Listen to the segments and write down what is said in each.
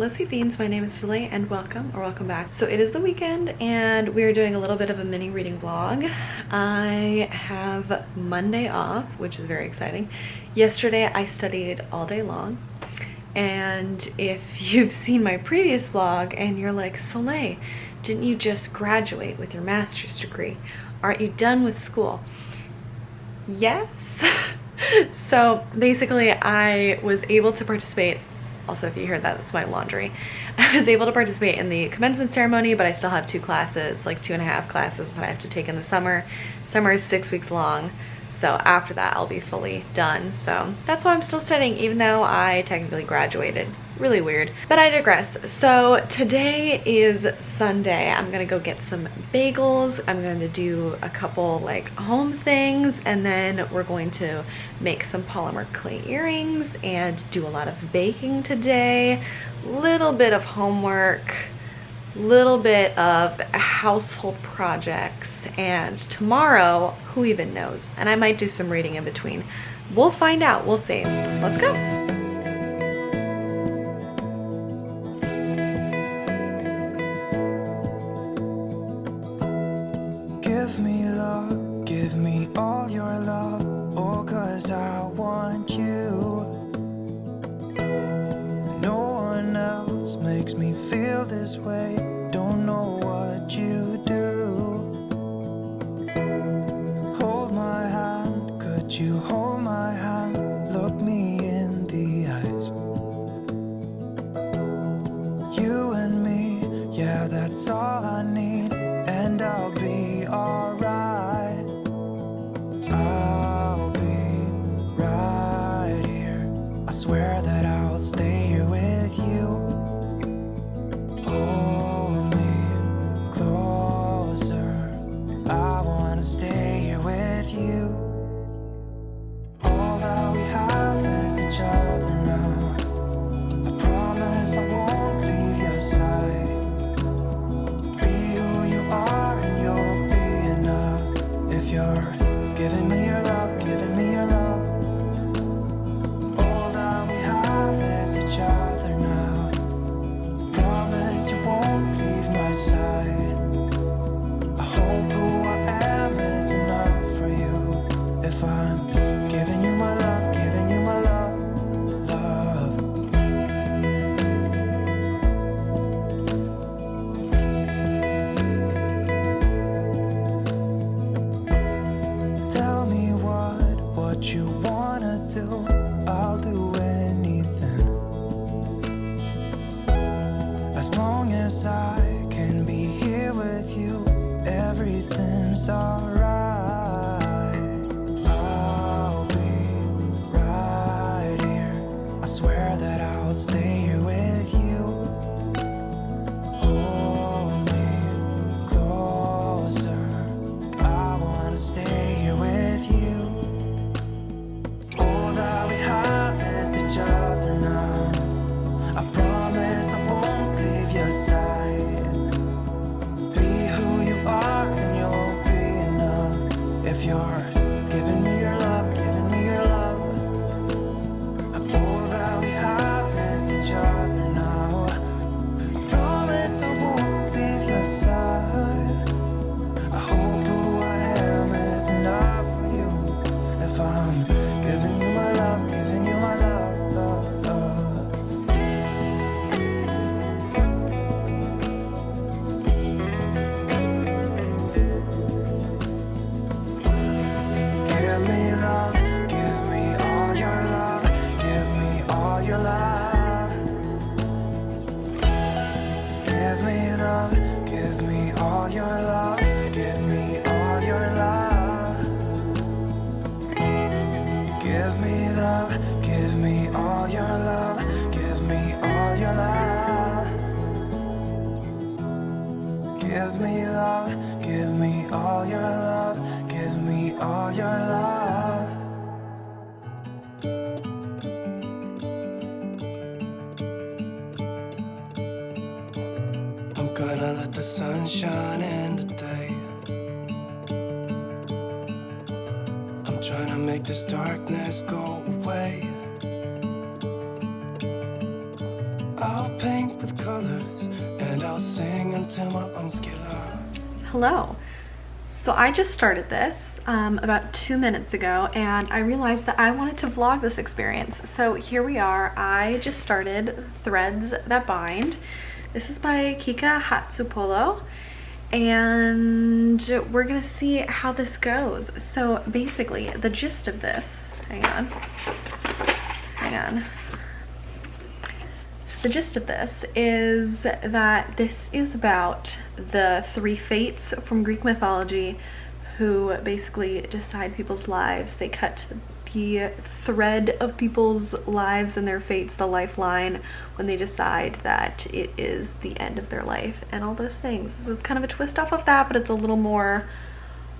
Hello sweet beans, my name is Celie and welcome back. So it is the weekend and we're doing a little bit of a mini reading vlog. I have Monday off, which is very exciting. Yesterday I studied all day long, and if you've seen my previous vlog and you're like, Soleil, didn't you just graduate with your master's degree? Aren't you done with school? Yes. So basically I was able to participate. Also, if you heard that, that's my laundry. I was able to participate in the commencement ceremony, but I still have 2 classes, like 2.5 classes that I have to take in the summer. Summer is 6 weeks long, so after that I'll be fully done. So that's why I'm still studying, even though I technically graduated. Really weird, but I digress. So today is Sunday. I'm gonna go get some bagels. I'm gonna do a couple like home things, and then we're going to make some polymer clay earrings and do a lot of baking today. Little bit of homework, little bit of household projects, and tomorrow, who even knows? And I might do some reading in between. We'll find out, we'll see. Let's go. Give me all your love, oh, 'cause I want you. No one else makes me feel this way, don't know what you do. Hold my hand, could you hold my hand, look me in the eyes. You and me, yeah, that's all I need, and I'll be alright. I'll be right here. I swear that I'll stay here with you. Hold me closer. I wanna stay here with you. All that we have is each other now. I promise I won't leave your side. Be who you are and you'll be enough. If you're giving me your love, giving me your love. All that we have is each other now. Promise you won't leave my side. I hope who I am is enough for you. If I'm giving you my love, giving you my love, love. Tell me what you wanna do, I'll do anything. As long as I can be here with you, everything's alright. I'll be right here. I swear that I'll stay here with you. Hold me closer. I wanna stay here with you. All that we have is each other now. I promise I won't leave your side. Be who you are and you'll be enough. If you're giving me your love, giving me your love. All that we have is each other now. I promise I won't leave your side. I hope who I am is enough for you. If I'm giving you my love, giving you my love, love, love. Give me love, give me all your love, give me all your love. Give me love, give me all your love, give me all your love. Give me love, give me all your love, give me all your love. Give me love, give me all your love, give me all your love. I'm gonna let the sun shine in today. I'm trying to make this darkness go away. I'll paint colors, and I'll sing until my lungs give out. Hello. So I just started this about 2 minutes ago, and I realized that I wanted to vlog this experience. So here we are. I just started Threads That Bind. This is by Kika Hatsupolo, and we're gonna see how this goes. So basically, the gist of this, hang on. So the gist of this is that this is about the three fates from Greek mythology who basically decide people's lives. They cut the thread of people's lives and their fates, the lifeline, when they decide that it is the end of their life and all those things. So it's kind of a twist off of that, but it's a little more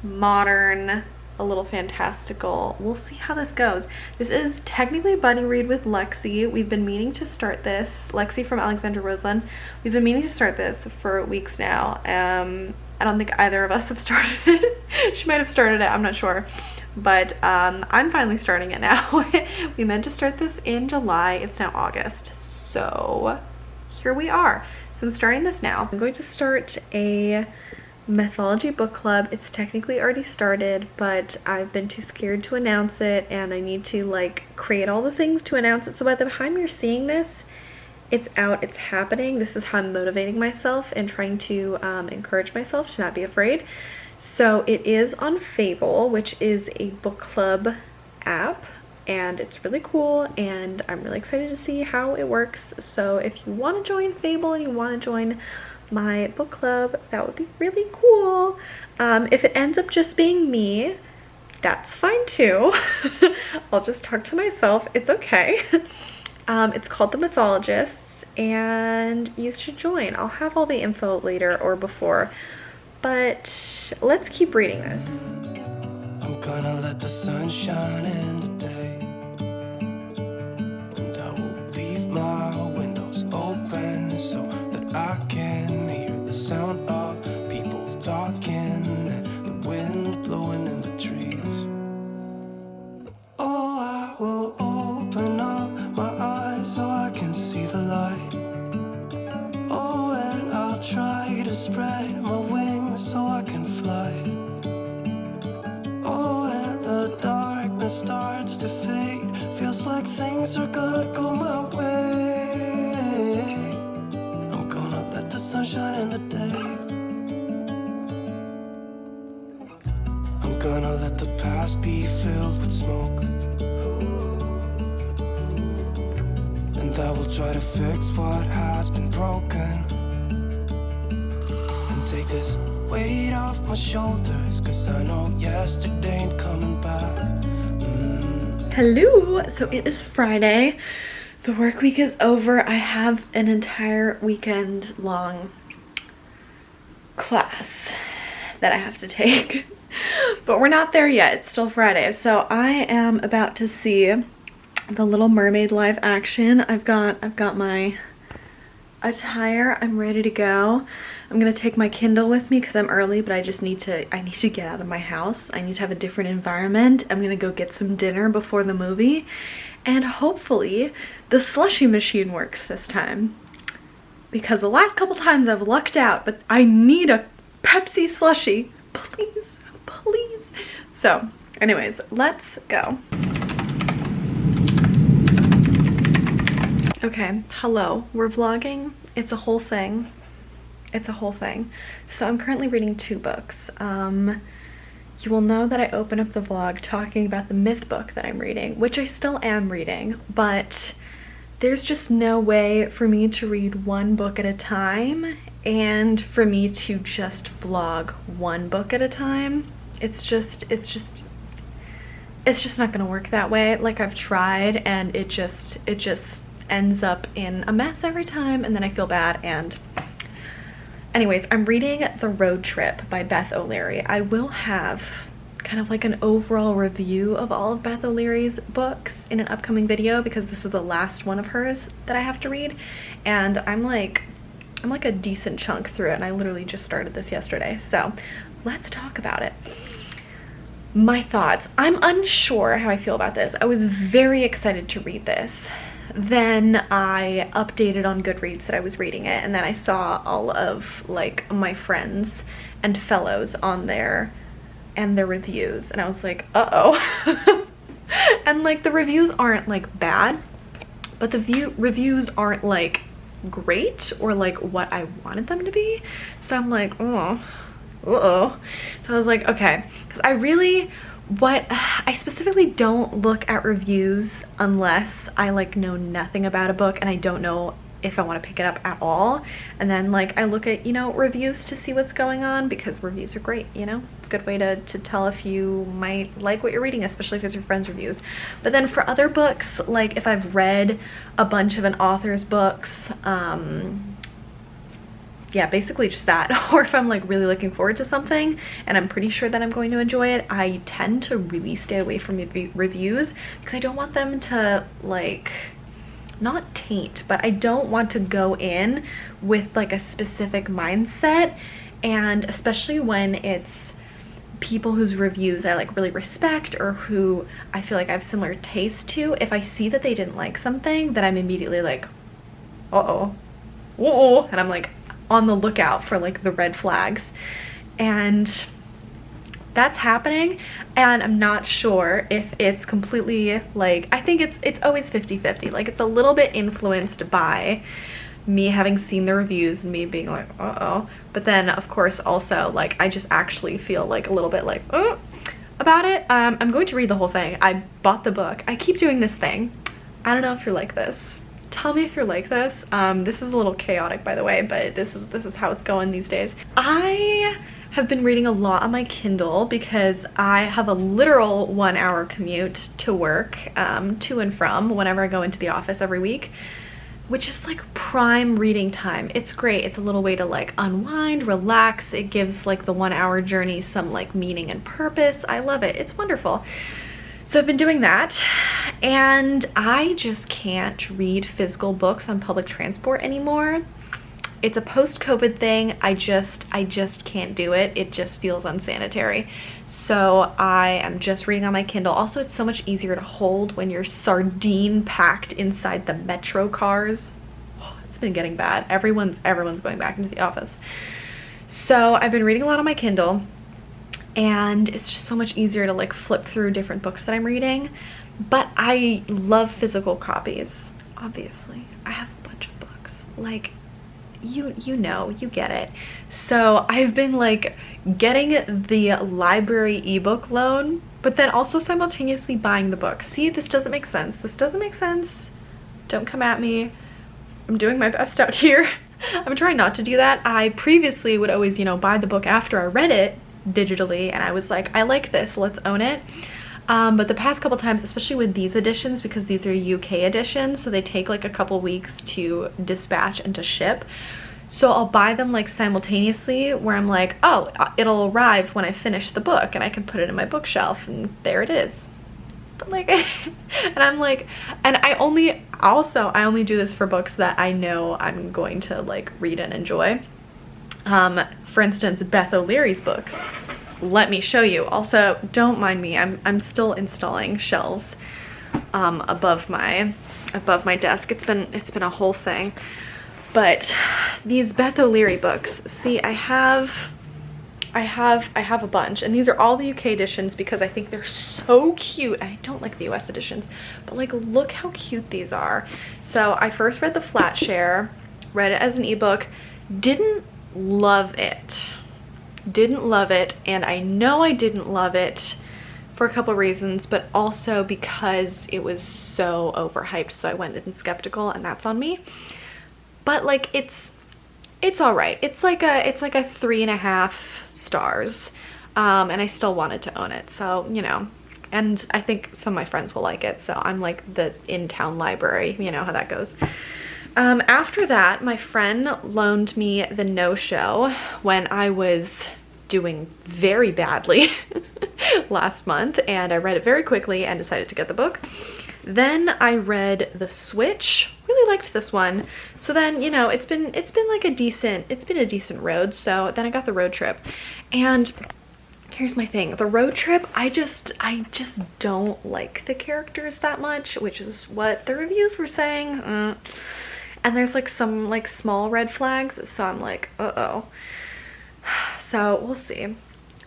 modern, a little fantastical. We'll see how this goes. This is technically a buddy read with Lexi. We've been meaning to start this. Lexi from Alexandra Roseland. We've been meaning to start this for weeks now. I don't think either of us have started it. She might have started it, I'm not sure. But I'm finally starting it now. We meant to start this in July. It's now August. So here we are. So I'm starting this now. I'm going to start a mythology book club. It's technically already started, but I've been too scared to announce it, and I need to like create all the things to announce it. So by the time you're seeing this, it's out, it's happening. This is how I'm motivating myself and trying to encourage myself to not be afraid. So it is on Fable, which is a book club app, and it's really cool, and I'm really excited to see how it works. So if you want to join Fable and you want to join my book club, that would be really cool. If it ends up just being me, that's fine too. I'll just talk to myself, it's okay. It's called the Mythologists, and you should join. I'll have all the info later or before, but let's keep reading this. I'm gonna let the sun shine in today, and I will leave my windows open so that I can hear the sound of people talking and the wind blowing in the trees. Oh, I will open up my eyes so I can see the light. Oh, and I'll try to spread my wings so I can fly. Oh, and the darkness starts to fade. Feels like things are gonna go my way. I'm gonna let the sunshine in the day. I'm gonna let the past be filled with smoke, and I will try to fix what has been broken, and take this weight off my shoulders, cause I know yesterday ain't coming back. Hello. So it is Friday. The work week is over. I have an entire weekend long class that I have to take. But we're not there yet. It's still Friday. So I am about to see The Little Mermaid live action. I've got my attire. I'm ready to go. I'm gonna take my Kindle with me because I'm early, but I need to get out of my house. I need to have a different environment. I'm gonna go get some dinner before the movie, and hopefully the slushie machine works this time, because the last couple times I've lucked out, but I need a Pepsi slushie, please. So anyways, let's go. Okay, hello, we're vlogging. It's a whole thing. So I'm currently reading 2 books. You will know that I open up the vlog talking about the myth book that I'm reading, which I still am reading, but there's just no way for me to read one book at a time and for me to just vlog one book at a time. It's just not gonna work that way. Like, I've tried, and it just ends up in a mess every time, and then I feel bad. And anyways, I'm reading The Road Trip by Beth O'Leary. I will have kind of like an overall review of all of Beth O'Leary's books in an upcoming video, because this is the last one of hers that I have to read, and I'm like a decent chunk through it, and I literally just started this yesterday. So let's talk about it. My thoughts. I'm unsure how I feel about this. I was very excited to read this then I updated on Goodreads that I was reading it, and then I saw all of like my friends and fellows on there and their reviews, and I was like, uh-oh. And like the reviews aren't like bad, but the reviews aren't like great or like what I wanted them to be. So I'm like, oh, uh-oh. So I was like, okay, because I specifically don't look at reviews unless I like know nothing about a book and I don't know if I want to pick it up at all. And then like I look at, you know, reviews to see what's going on, because reviews are great, you know, it's a good way to tell if you might like what you're reading, especially if it's your friends' reviews. But then for other books, like if I've read a bunch of an author's books, yeah, basically just that. Or if I'm like really looking forward to something and I'm pretty sure that I'm going to enjoy it, I tend to really stay away from reviews, because I don't want them to like, not taint, but I don't want to go in with like a specific mindset. And especially when it's people whose reviews I like really respect, or who I feel like I have similar taste to, if I see that they didn't like something, then I'm immediately like, uh-oh, whoa, and I'm like on the lookout for like the red flags. And that's happening, and I'm not sure if it's completely like, I think it's always 50-50. Like it's a little bit influenced by me having seen the reviews and me being like, uh-oh, but then of course also like I just actually feel like a little bit like, oh, about it. I'm going to read the whole thing. I bought the book. I keep doing this thing. I don't know if you're like this. Tell me if you're like this. This is a little chaotic, by the way, but this is how it's going these days. I have been reading a lot on my Kindle because I have a literal 1-hour commute to work, to and from, whenever I go into the office every week, which is like prime reading time. It's great. It's a little way to like unwind, relax. It gives like the 1-hour journey some like meaning and purpose. I love it. It's wonderful. So I've been doing that, and I just can't read physical books on public transport anymore. It's a post-COVID thing. I just can't do it. It just feels unsanitary. So I am just reading on my Kindle. Also, it's so much easier to hold when you're sardine packed inside the metro cars. Oh, it's been getting bad. Everyone's going back into the office. So I've been reading a lot on my Kindle, and it's just so much easier to like flip through different books that I'm reading. But I love physical copies. Obviously, I have a bunch of books. Like, you know, you get it. So I've been like getting the library ebook loan, but then also simultaneously buying the book. See, this doesn't make sense. This doesn't make sense. Don't come at me. I'm doing my best out here. I'm trying not to do that. I previously would always, you know, buy the book after I read it digitally, and I was like, I like this, let's own it. But the past couple times, especially with these editions, because these are UK editions, so they take like a couple weeks to dispatch and to ship. So I'll buy them like simultaneously, where I'm like, oh, it'll arrive when I finish the book and I can put it in my bookshelf, and there it is. But like, and I'm like, and I only do this for books that I know I'm going to like read and enjoy. For instance, Beth O'Leary's books. Let me show you. Also, don't mind me. I'm still installing shelves above my desk. It's been a whole thing. But these Beth O'Leary books, see, I have a bunch, and these are all the UK editions because I think they're so cute. I don't like the US editions, but like, look how cute these are. So I first read the flat share, read it as an ebook, didn't love it, and I know I didn't love it for a couple reasons, but also because it was so overhyped, so I went in skeptical, and that's on me. But like, it's all right. It's like a 3.5 stars, and I still wanted to own it, so you know. And I think some of my friends will like it, so I'm like the in-town library, you know how that goes. After that, my friend loaned me The No-Show when I was doing very badly last month, and I read it very quickly and decided to get the book. Then I read The Switch. Really liked this one. So then, you know, it's been like a decent road. So then I got The Road Trip, and here's my thing. The road trip, I just don't like the characters that much, which is what the reviews were saying. And there's like some like small red flags, so I'm like, uh-oh. So we'll see.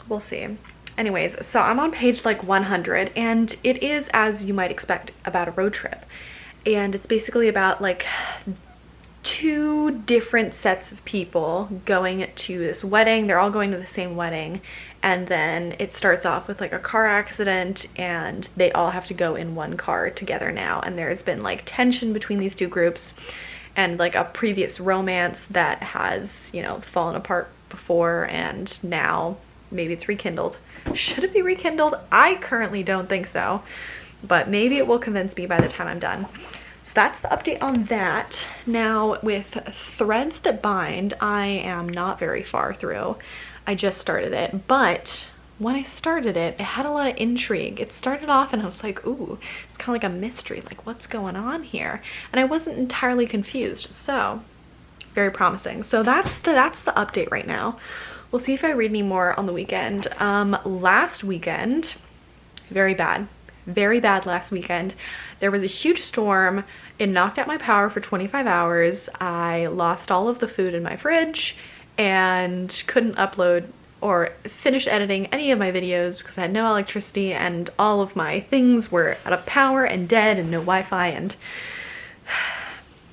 We'll see. Anyways, so I'm on page like 100, and it is, as you might expect, about a road trip. And it's basically about like 2 different sets of people going to this wedding. They're all going to the same wedding, and then it starts off with like a car accident, and they all have to go in one car together now. And there's been like tension between these 2 groups, and like a previous romance that has, you know, fallen apart before, and now maybe it's rekindled. Should it be rekindled? I currently don't think so, but maybe it will convince me by the time I'm done. So that's the update on that. Now with Threads That Bind, I am not very far through. I just started it, but when I started it, it had a lot of intrigue. It started off and I was like, ooh, it's kind of like a mystery, like what's going on here? And I wasn't entirely confused, so very promising. So that's the update right now. We'll see if I read any more on the weekend. Last weekend, very bad last weekend. There was a huge storm. It knocked out my power for 25 hours. I lost all of the food in my fridge and couldn't upload or finish editing any of my videos because I had no electricity, and all of my things were out of power and dead and no Wi-Fi, and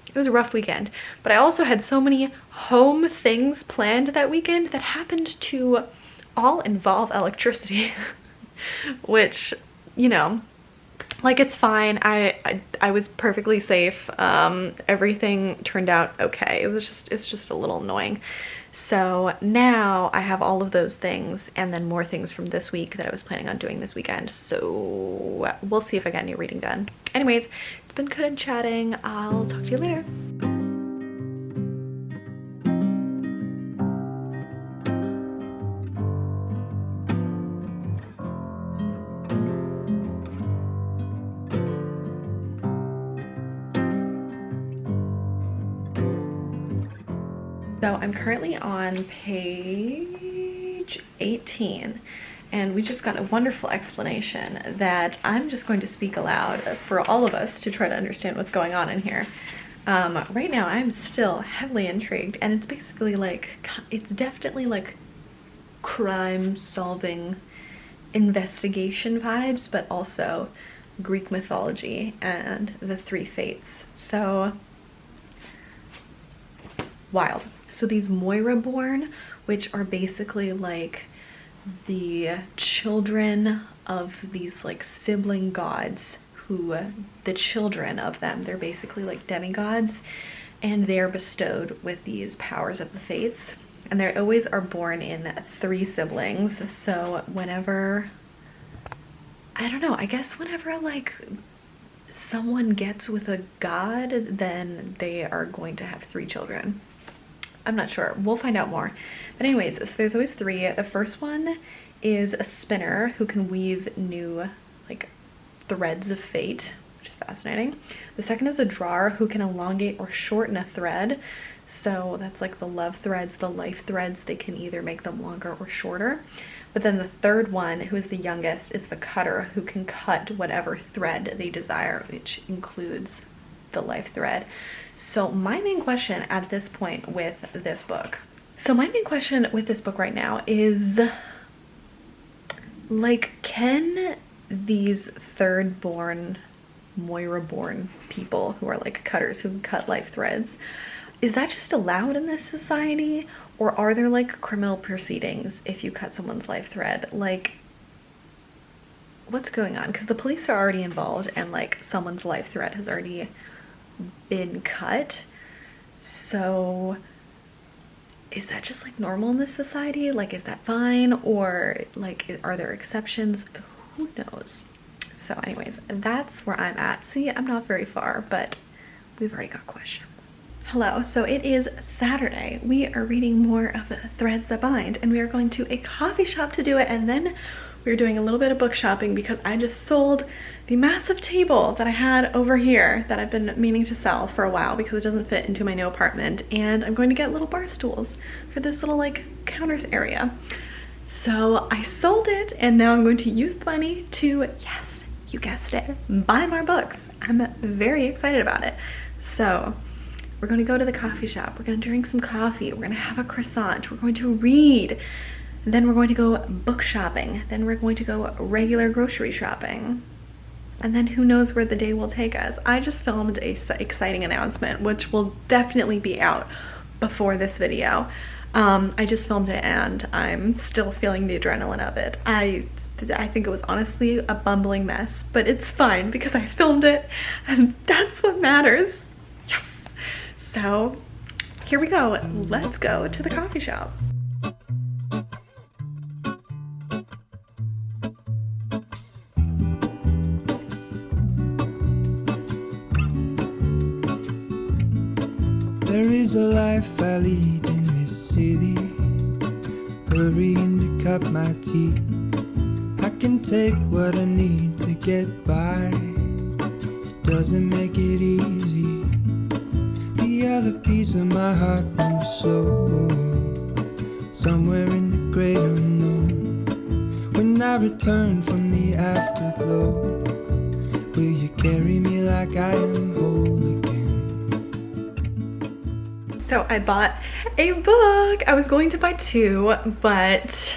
it was a rough weekend. But I also had so many home things planned that weekend that happened to all involve electricity, which, you know, like, it's fine. I was perfectly safe. Everything turned out okay. It's just a little annoying. So now I have all of those things and then more things from this week that I was planning on doing this weekend. So we'll see if I get any reading done. Anyways, it's been good chatting. I'll talk to you later. So I'm currently on page 18, and we just got a wonderful explanation that I'm just going to speak aloud for all of us to try to understand what's going on in here. Right now I'm still heavily intrigued, and it's basically like, it's definitely like crime solving investigation vibes, but also Greek mythology and the 3 fates. So wild. So these Moira born, which are basically like the children of these like sibling gods, who the children of them, they're basically like demigods, and they're bestowed with these powers of the fates, and they always are born in 3 siblings. So whenever, I don't know, I guess whenever like someone gets with a god, then they are going to have 3 children. I'm not sure. We'll find out more. But anyways, so there's always 3. The first one is a spinner who can weave new like threads of fate, which is fascinating. The second is a drawer who can elongate or shorten a thread. So that's like the love threads, the life threads. They can either make them longer or shorter. But then the third one, who is the youngest, is the cutter who can cut whatever thread they desire, which includes the life thread. So my main question at this point with this book, right now is, like, can these third-born, Moira-born people who are like cutters who can cut life threads, is that just allowed in this society? Or are there like criminal proceedings if you cut someone's life thread? Like, what's going on? Because the police are already involved, and like someone's life thread has already been cut. So is that just like normal in this society? Like, is that fine? Or like, are there exceptions? Who knows? So anyways, that's where I'm at. See, I'm not very far, but we've already got questions. Hello, so it is Saturday. We are reading more of Threads That Bind, and we are going to a coffee shop to do it, and then we're doing a little bit of book shopping because I just sold the massive table that I had over here that I've been meaning to sell for a while because it doesn't fit into my new apartment, and I'm going to get little bar stools for this little like counters area. So I sold it, and now I'm going to use the money to, yes, you guessed it, buy more books. I'm very excited about it. So we're going to go to the coffee shop. We're going to drink some coffee. We're going to have a croissant. We're going to read. Then we're going to go book shopping. Then we're going to go regular grocery shopping. And then who knows where the day will take us. I just filmed a exciting announcement, which will definitely be out before this video. I just filmed it and I'm still feeling the adrenaline of it. I think it was honestly a bumbling mess, but it's fine because I filmed it and that's what matters. Yes. So here we go. Let's go to the coffee shop. There is a life I lead in this city, hurrying to cup my tea. I can take what I need to get by. It doesn't make it easy. The other piece of my heart moves slow, somewhere in the great unknown. When I return from the afterglow, will you carry me like I am whole again? So I bought a book. I was going to buy two, but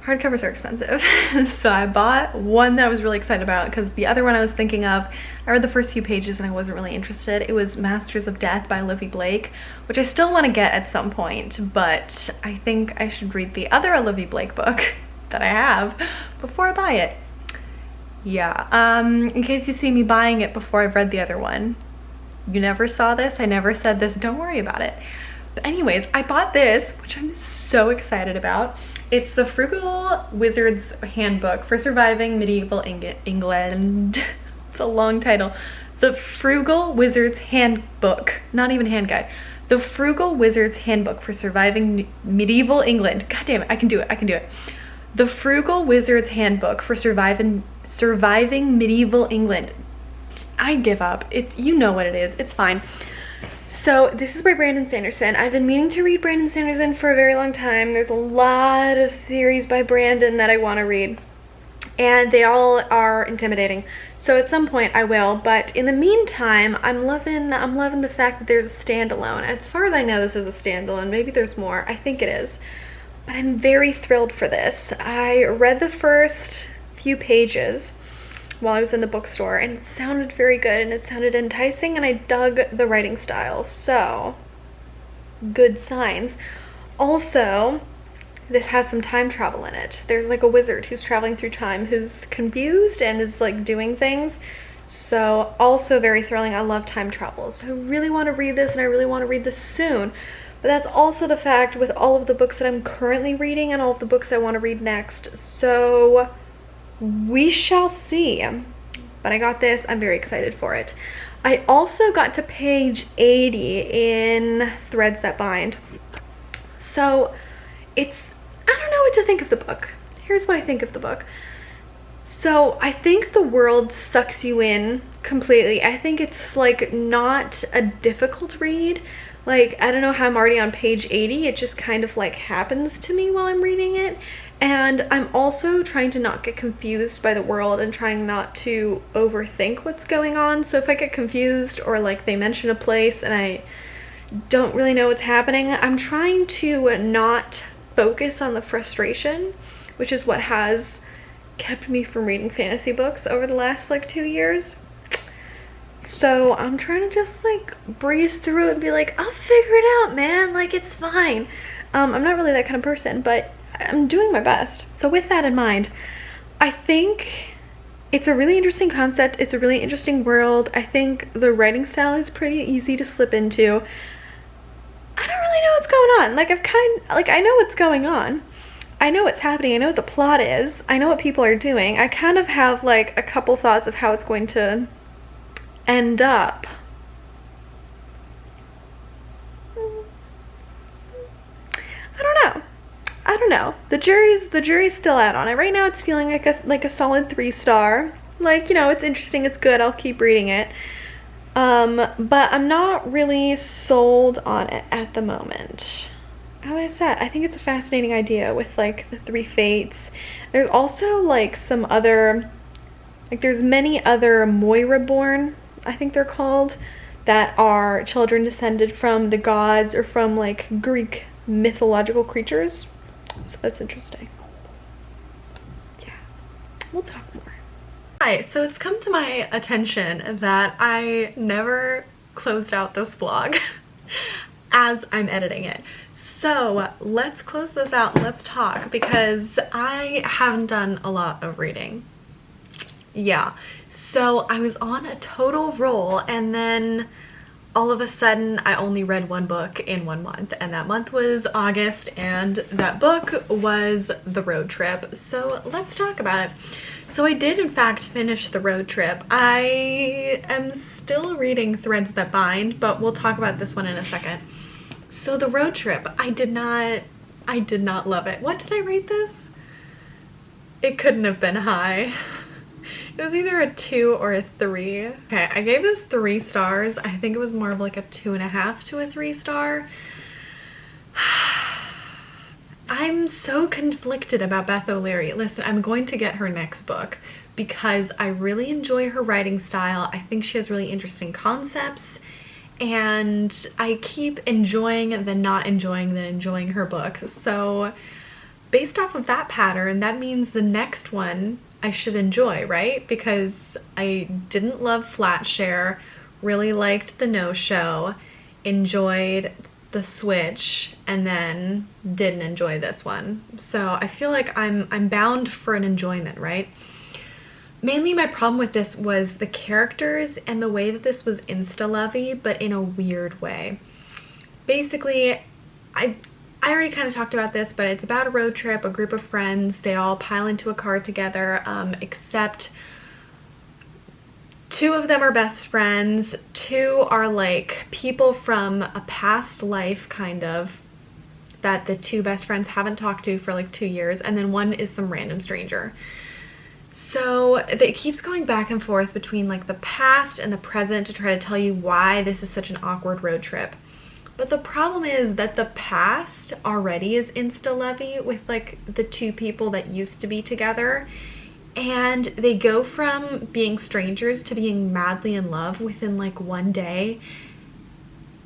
hardcovers are expensive. So I bought one that I was really excited about because the other one I was thinking of, I read the first few pages and I wasn't really interested. It was Masters of Death by Olivia Blake, which I still want to get at some point, but I think I should read the other Olivia Blake book that I have before I buy it. Yeah, in case you see me buying it before I've read the other one. You never saw this, I never said this, don't worry about it. But anyways, I bought this, which I'm so excited about. It's the Frugal Wizard's Handbook for Surviving Medieval England. It's a long title. The Frugal Wizard's Handbook, not even hand guide. The Frugal Wizard's Handbook for Surviving Medieval England. God damn it, I can do it, I can do it. The Frugal Wizard's Handbook for Surviving Medieval England. I give up. You know what it is. It's fine. So this is by Brandon Sanderson. I've been meaning to read Brandon Sanderson for a very long time. There's a lot of series by Brandon that I want to read, and they all are intimidating. So at some point I will, but in the meantime, I'm loving the fact that there's a standalone. As far as I know, this is a standalone. Maybe there's more. I think it is. But I'm very thrilled for this. I read the first few pages while I was in the bookstore, and it sounded very good and it sounded enticing, and I dug the writing style, so good signs. Also, this has some time travel in it. There's like a wizard who's traveling through time who's confused and is like doing things, so also very thrilling. I love time travel, so I really want to read this, and I really want to read this soon. But that's also the fact with all of the books that I'm currently reading and all of the books I want to read next, so we shall see. But I got this. I'm very excited for it. I also got to page 80 in Threads That Bind. So I don't know what to think of the book. Here's what I think of the book. So I think the world sucks you in completely. I think it's like not a difficult read. Like, I don't know how I'm already on page 80. It just kind of like happens to me while I'm reading it. And I'm also trying to not get confused by the world and trying not to overthink what's going on. So if I get confused or like they mention a place and I don't really know what's happening, I'm trying to not focus on the frustration, which is what has kept me from reading fantasy books over the last like 2 years. So I'm trying to just like breeze through it and be like, I'll figure it out, man, like it's fine. I'm not really that kind of person, but I'm doing my best. So with that in mind, I think it's a really interesting concept. It's a really interesting world. I think the writing style is pretty easy to slip into. I don't really know what's going on. Like I know what's going on. I know what's happening. I know what the plot is. I know what people are doing. I kind of have like a couple thoughts of how it's going to end up. I don't know. The jury's still out on it. Right now it's feeling like a solid 3-star. Like, you know, it's interesting, it's good, I'll keep reading it. But I'm not really sold on it at the moment. as I said, I think it's a fascinating idea with like the three fates. There's also like some other, like there's many other Moira born, I think they're called, that are children descended from the gods or from like Greek mythological creatures. So that's interesting. Yeah, we'll talk more. Hi, so it's come to my attention that I never closed out this vlog as I'm editing it. So let's close this out and let's talk, because I haven't done a lot of reading. Yeah, so I was on a total roll, and then all of a sudden I only read one book in 1 month, and that month was August, and that book was The Road Trip. So let's talk about it. So I did in fact finish The Road Trip. I am still reading Threads That Bind, but we'll talk about this one in a second. So The Road Trip, I did not love it. What did I rate this? It couldn't have been high. It was either a 2 or a 3. Okay, I gave this 3 stars. I think it was more of like a 2.5 to a 3 star. I'm so conflicted about Beth O'Leary. Listen, I'm going to get her next book because I really enjoy her writing style. I think she has really interesting concepts, and I keep enjoying then not enjoying then enjoying her books. So based off of that pattern, that means the next one I should enjoy, right? Because I didn't love Flatshare, really liked The No-Show, enjoyed The Switch, and then didn't enjoy this one. So I feel like I'm bound for an enjoyment, right? Mainly my problem with this was the characters and the way that this was insta-lovey, but in a weird way. Basically, I already kind of talked about this, but it's about a road trip, a group of friends. They all pile into a car together, except 2 of them are best friends. 2 are like people from a past life, kind of, that the 2 best friends haven't talked to for like 2 years. And then 1 is some random stranger. So it keeps going back and forth between like the past and the present to try to tell you why this is such an awkward road trip. But the problem is that the past already is insta-lovey with like the 2 people that used to be together, and they go from being strangers to being madly in love within like 1 day,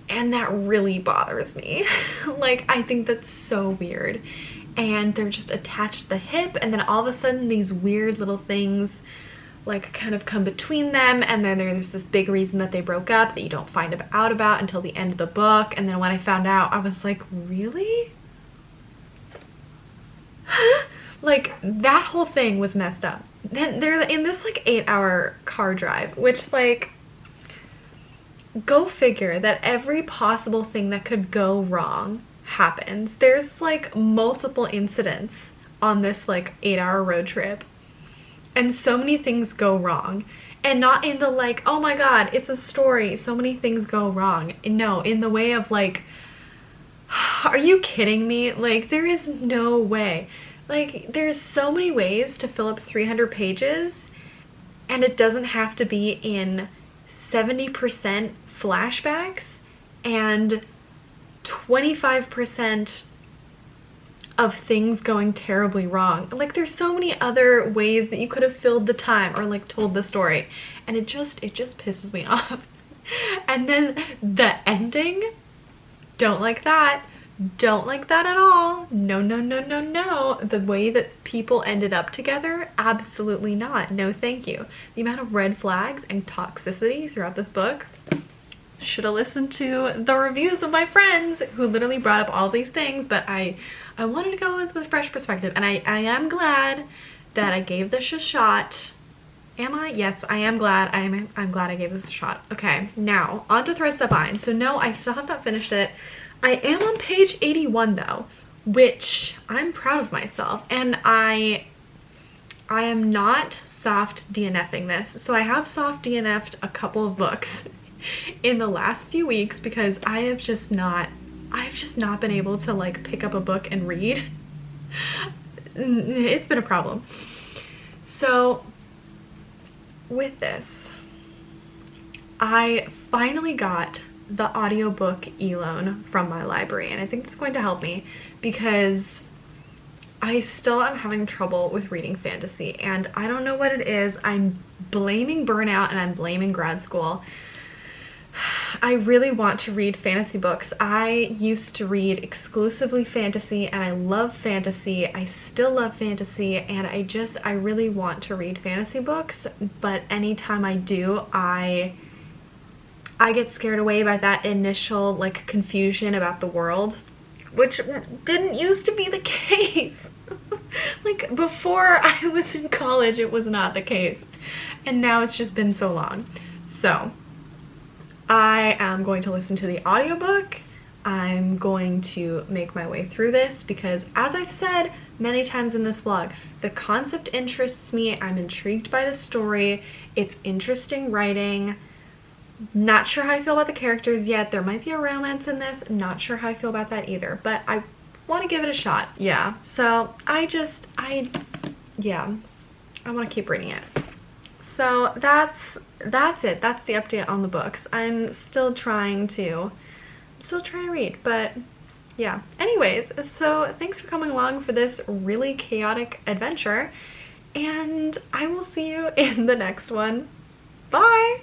and that really bothers me. Like, I think that's so weird. And they're just attached to the hip, and then all of a sudden these weird little things like kind of come between them, and then there's this big reason that they broke up that you don't find out about until the end of the book. And then when I found out, I was like, really? Like, that whole thing was messed up. Then they're in this like 8-hour car drive, which, like, go figure that every possible thing that could go wrong happens. There's like multiple incidents on this like 8-hour road trip, and so many things go wrong, and not in the like, oh my god, it's a story, so many things go wrong. No, in the way of like, are you kidding me? Like, there is no way. Like, there's so many ways to fill up 300 pages, and it doesn't have to be in 70% flashbacks and 25% of things going terribly wrong. Like, there's so many other ways that you could have filled the time or like told the story, and it just pisses me off. And then the ending, don't like that. Don't like that at all. No, no, no, no, no. The way that people ended up together, absolutely not. No, thank you. The amount of red flags and toxicity throughout this book. Should have listened to the reviews of my friends who literally brought up all these things, but I wanted to go with a fresh perspective, and I am glad that I gave this a shot. Am I? Yes, I am glad. I'm glad I gave this a shot. Okay, now on to Threads That Bind. So no, I still have not finished it. I am on page 81 though, which I'm proud of myself, and I am not soft DNFing this. So I have soft DNF'd a couple of books in the last few weeks because I've just not been able to like pick up a book and read. It's been a problem. So with this, I finally got the audiobook e-loan from my library, and I think it's going to help me because I still am having trouble with reading fantasy, and I don't know what it is. I'm blaming burnout and I'm blaming grad school. I really want to read fantasy books. I used to read exclusively fantasy, and I love fantasy. I still love fantasy, and I really want to read fantasy books, but anytime I do, I get scared away by that initial like confusion about the world, which didn't used to be the case. Like before I was in college, it was not the case, and now it's just been so long. So I am going to listen to the audiobook. I'm going to make my way through this because, as I've said many times in this vlog, the concept interests me. I'm intrigued by the story. It's interesting writing. Not sure how I feel about the characters yet. There might be a romance in this. Not sure how I feel about that either, but I want to give it a shot. Yeah, so I want to keep reading it. So that's it. That's the update on the books. I'm still trying to read, but yeah. Anyways, so thanks for coming along for this really chaotic adventure, and I will see you in the next one. Bye!